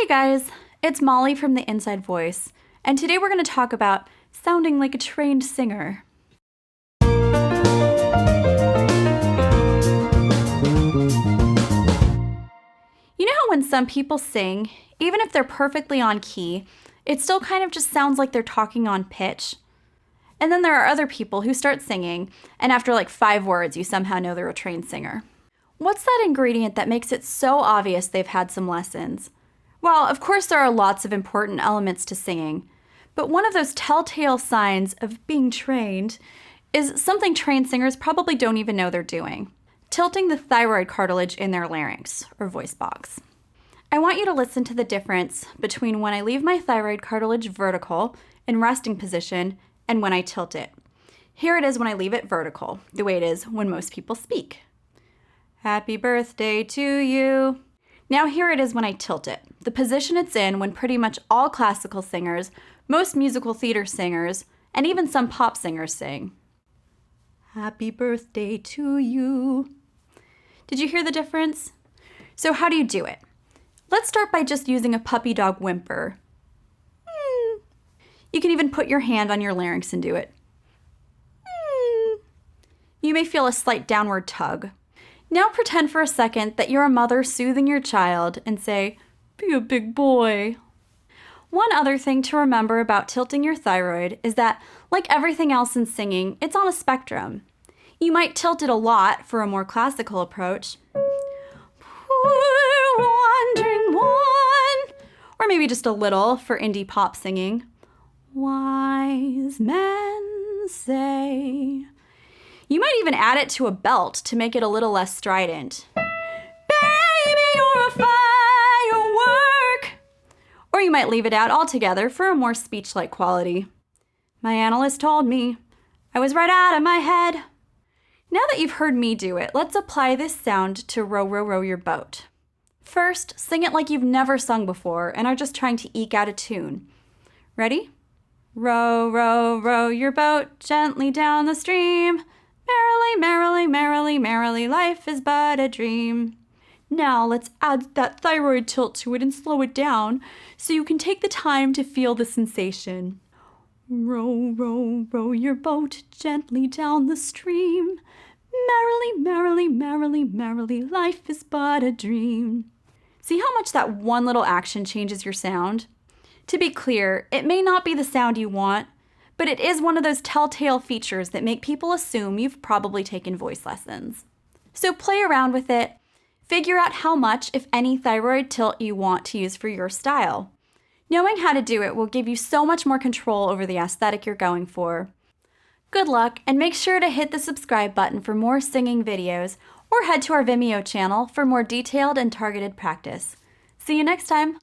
Hey guys, it's Molly from the Inside Voice, and today we're going to talk about sounding like a trained singer. You know how when some people sing, even if they're perfectly on key, it still kind of just sounds like they're talking on pitch? And then there are other people who start singing, and after like 5 words, you somehow know they're a trained singer. What's that ingredient that makes it so obvious they've had some lessons? Well, of course there are lots of important elements to singing, but one of those telltale signs of being trained is something trained singers probably don't even know they're doing: tilting the thyroid cartilage in their larynx, or voice box. I want you to listen to the difference between when I leave my thyroid cartilage vertical in resting position and when I tilt it. Here it is when I leave it vertical, the way it is when most people speak. Happy birthday to you. Now here it is when I tilt it, the position it's in when pretty much all classical singers, most musical theater singers, and even some pop singers sing. Happy birthday to you. Did you hear the difference? So how do you do it? Let's start by just using a puppy dog whimper. You can even put your hand on your larynx and do it. You may feel a slight downward tug. Now pretend for a second that you're a mother soothing your child and say, "Be a big boy." One other thing to remember about tilting your thyroid is that, like everything else in singing, it's on a spectrum. You might tilt it a lot for a more classical approach. Poor wandering one. Or maybe just a little for indie pop singing. Wise men say. You might even add it to a belt to make it a little less strident. Baby, you're a firework. Or you might leave it out altogether for a more speech-like quality. My analyst told me I was right out of my head. Now that you've heard me do it, let's apply this sound to Row, Row, Row Your Boat. First, sing it like you've never sung before and are just trying to eke out a tune. Ready? Row, row, row your boat gently down the stream. Merrily, merrily, merrily, merrily, life is but a dream. Now let's add that thyroid tilt to it and slow it down so you can take the time to feel the sensation. Row, row, row your boat gently down the stream. Merrily, merrily, merrily, merrily, life is but a dream. See how much that one little action changes your sound? To be clear, it may not be the sound you want, but it is one of those telltale features that make people assume you've probably taken voice lessons. So play around with it. Figure out how much, if any, thyroid tilt you want to use for your style. Knowing how to do it will give you so much more control over the aesthetic you're going for. Good luck, and make sure to hit the subscribe button for more singing videos, or head to our Vimeo channel for more detailed and targeted practice. See you next time!